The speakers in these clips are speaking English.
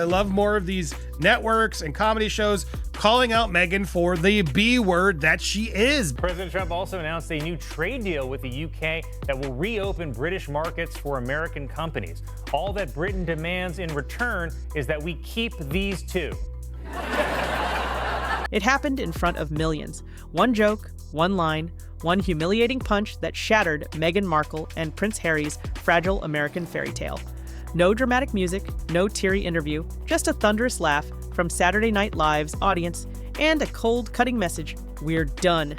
I love more of these networks and comedy shows calling out Meghan for the B word that she is. President Trump also announced a new trade deal with the UK that will reopen British markets for American companies. All that Britain demands in return is that we keep these two. It happened in front of millions. One joke, one line, one humiliating punch that shattered Meghan Markle and Prince Harry's fragile American fairy tale. No dramatic music, no teary interview, just a thunderous laugh from Saturday Night Live's audience and a cold, cutting message: we're done.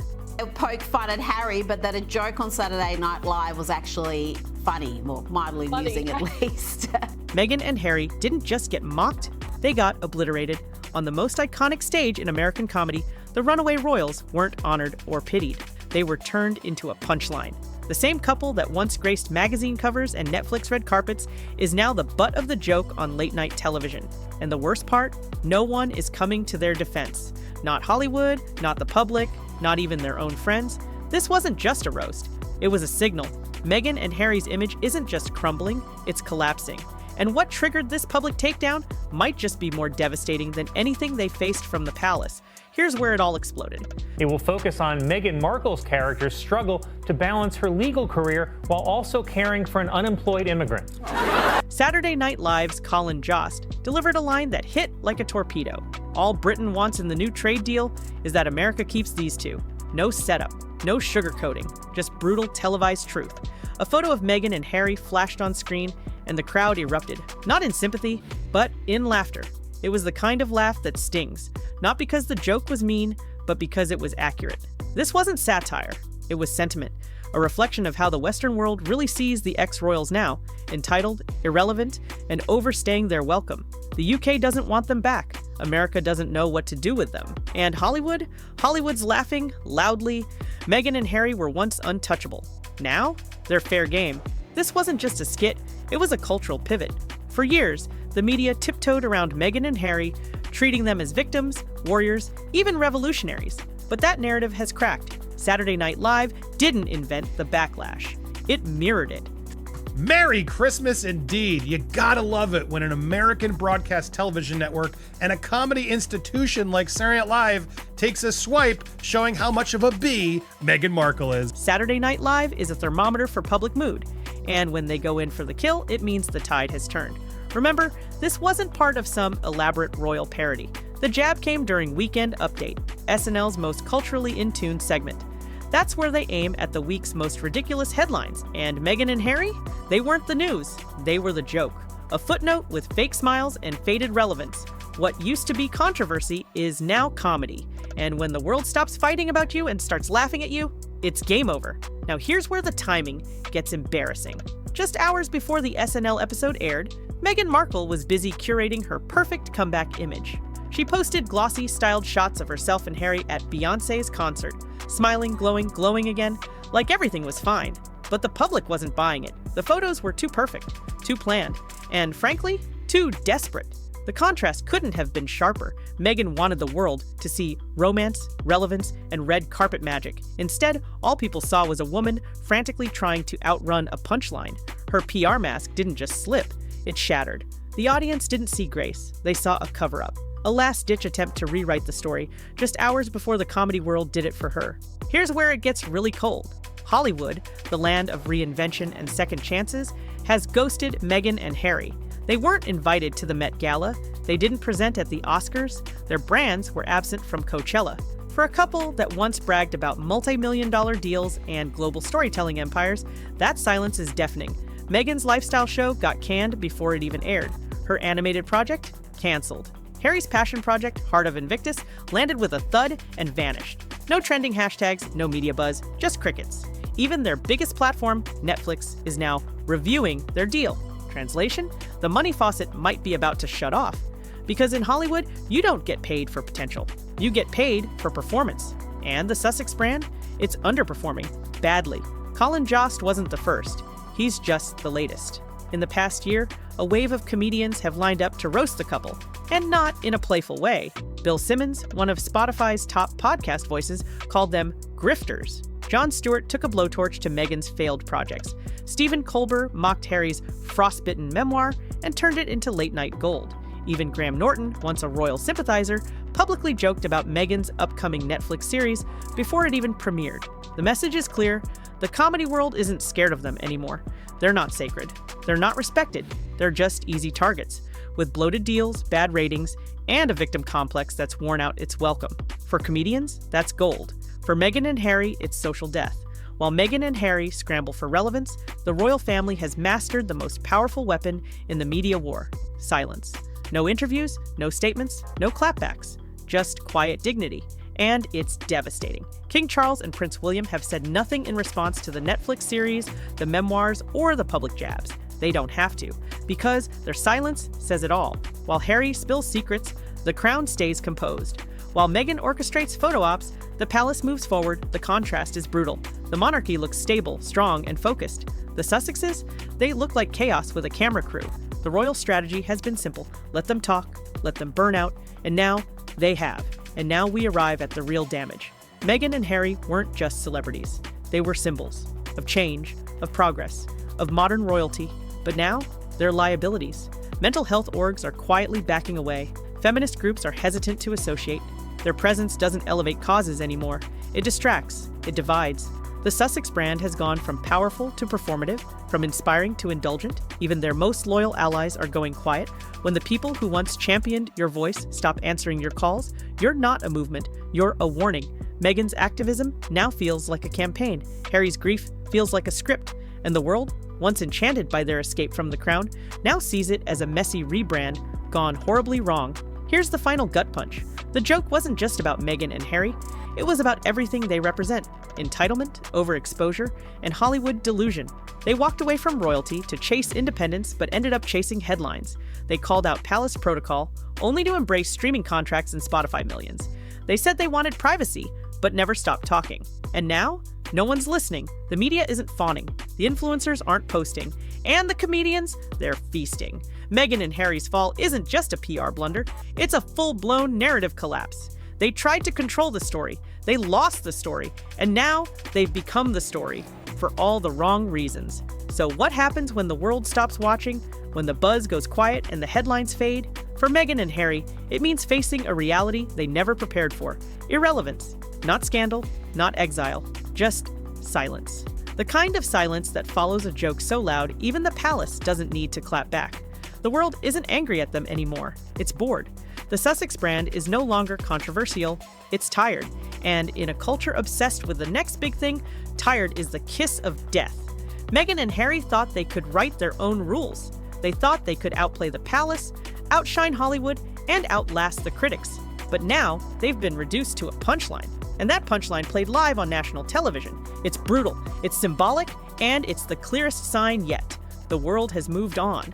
Poke fun at Harry, but that a joke on Saturday Night Live was actually funny, more mildly amusing at least. Meghan and Harry didn't just get mocked, they got obliterated. On the most iconic stage in American comedy, the runaway royals weren't honored or pitied. They were turned into a punchline. The same couple that once graced magazine covers and Netflix red carpets is now the butt of the joke on late-night television. And the worst part? No one is coming to their defense. Not Hollywood, not the public, not even their own friends. This wasn't just a roast. It was a signal. Meghan and Harry's image isn't just crumbling, it's collapsing. And what triggered this public takedown might just be more devastating than anything they faced from the palace. Here's where it all exploded. It will focus on Meghan Markle's character's struggle to balance her legal career while also caring for an unemployed immigrant. Saturday Night Live's Colin Jost delivered a line that hit like a torpedo. All Britain wants in the new trade deal is that America keeps these two. No setup, no sugarcoating, just brutal televised truth. A photo of Meghan and Harry flashed on screen, and the crowd erupted, not in sympathy, but in laughter. It was the kind of laugh that stings, not because the joke was mean, but because it was accurate. This wasn't satire, it was sentiment, a reflection of how the Western world really sees the ex-royals now, entitled, irrelevant, and overstaying their welcome. The UK doesn't want them back. America doesn't know what to do with them. And Hollywood's laughing loudly. Meghan and Harry were once untouchable. Now, they're fair game. This wasn't just a skit, it was a cultural pivot. For years, the media tiptoed around Meghan and Harry, treating them as victims, warriors, even revolutionaries. But that narrative has cracked. Saturday Night Live didn't invent the backlash. It mirrored it. Merry Christmas indeed. You gotta love it when an American broadcast television network and a comedy institution like Saturday Night Live takes a swipe showing how much of a B Meghan Markle is. Saturday Night Live is a thermometer for public mood. And when they go in for the kill, it means the tide has turned. Remember, this wasn't part of some elaborate royal parody. The jab came during Weekend Update, SNL's most culturally in tune segment. That's where they aim at the week's most ridiculous headlines. And Meghan and Harry? They weren't the news, they were the joke. A footnote with fake smiles and faded relevance. What used to be controversy is now comedy. And when the world stops fighting about you and starts laughing at you, it's game over. Now here's where the timing gets embarrassing. Just hours before the SNL episode aired, Meghan Markle was busy curating her perfect comeback image. She posted glossy, styled shots of herself and Harry at Beyoncé's concert, smiling, glowing again, like everything was fine. But the public wasn't buying it. The photos were too perfect, too planned, and frankly, too desperate. The contrast couldn't have been sharper. Meghan wanted the world to see romance, relevance, and red carpet magic. Instead, all people saw was a woman frantically trying to outrun a punchline. Her PR mask didn't just slip, it shattered. The audience didn't see grace, they saw a cover-up. A last-ditch attempt to rewrite the story, just hours before the comedy world did it for her. Here's where it gets really cold. Hollywood, the land of reinvention and second chances, has ghosted Meghan and Harry. They weren't invited to the Met Gala, they didn't present at the Oscars, their brands were absent from Coachella. For a couple that once bragged about multi-million-dollar deals and global storytelling empires, that silence is deafening. Meghan's lifestyle show got canned before it even aired. Her animated project? Canceled. Harry's passion project, Heart of Invictus, landed with a thud and vanished. No trending hashtags, no media buzz, just crickets. Even their biggest platform, Netflix, is now reviewing their deal. Translation? The money faucet might be about to shut off. Because in Hollywood, you don't get paid for potential. You get paid for performance. And the Sussex brand? It's underperforming, badly. Colin Jost wasn't the first. He's just the latest. In the past year, a wave of comedians have lined up to roast the couple, and not in a playful way. Bill Simmons, one of Spotify's top podcast voices, called them grifters. Jon Stewart took a blowtorch to Meghan's failed projects. Stephen Colbert mocked Harry's frostbitten memoir and turned it into late-night gold. Even Graham Norton, once a royal sympathizer, publicly joked about Meghan's upcoming Netflix series before it even premiered. The message is clear: the comedy world isn't scared of them anymore. They're not sacred. They're not respected. They're just easy targets, with bloated deals, bad ratings, and a victim complex that's worn out its welcome. For comedians, that's gold. For Meghan and Harry, it's social death. While Meghan and Harry scramble for relevance, the royal family has mastered the most powerful weapon in the media war: silence. No interviews, no statements, no clapbacks, just quiet dignity. And it's devastating. King Charles and Prince William have said nothing in response to the Netflix series, the memoirs, or the public jabs. They don't have to, because their silence says it all. While Harry spills secrets, the crown stays composed. While Meghan orchestrates photo ops, the palace moves forward. The contrast is brutal. The monarchy looks stable, strong, and focused. The Sussexes, they look like chaos with a camera crew. The royal strategy has been simple: let them talk, let them burn out, and now they have. And now we arrive at the real damage. Meghan and Harry weren't just celebrities. They were symbols of change, of progress, of modern royalty. But now, they're liabilities. Mental health orgs are quietly backing away. Feminist groups are hesitant to associate. Their presence doesn't elevate causes anymore. It distracts. It divides. The Sussex brand has gone from powerful to performative, from inspiring to indulgent. Even their most loyal allies are going quiet. When the people who once championed your voice stop answering your calls, you're not a movement, you're a warning. Meghan's activism now feels like a campaign. Harry's grief feels like a script. And the world, once enchanted by their escape from the crown, now sees it as a messy rebrand gone horribly wrong. Here's the final gut punch. The joke wasn't just about Meghan and Harry. It was about everything they represent: entitlement, overexposure, and Hollywood delusion. They walked away from royalty to chase independence, but ended up chasing headlines. They called out palace protocol, only to embrace streaming contracts and Spotify millions. They said they wanted privacy, but never stopped talking. And now, no one's listening. The media isn't fawning. The influencers aren't posting. And the comedians, they're feasting. Meghan and Harry's fall isn't just a PR blunder, it's a full-blown narrative collapse. They tried to control the story, they lost the story, and now they've become the story for all the wrong reasons. So what happens when the world stops watching, when the buzz goes quiet and the headlines fade? For Meghan and Harry, it means facing a reality they never prepared for: irrelevance. Not scandal, not exile, just silence. The kind of silence that follows a joke so loud even the palace doesn't need to clap back. The world isn't angry at them anymore, it's bored. The Sussex brand is no longer controversial, it's tired. And in a culture obsessed with the next big thing, tired is the kiss of death. Meghan and Harry thought they could write their own rules. They thought they could outplay the palace, outshine Hollywood, and outlast the critics. But now, they've been reduced to a punchline. And that punchline played live on national television. It's brutal, it's symbolic, and it's the clearest sign yet. The world has moved on.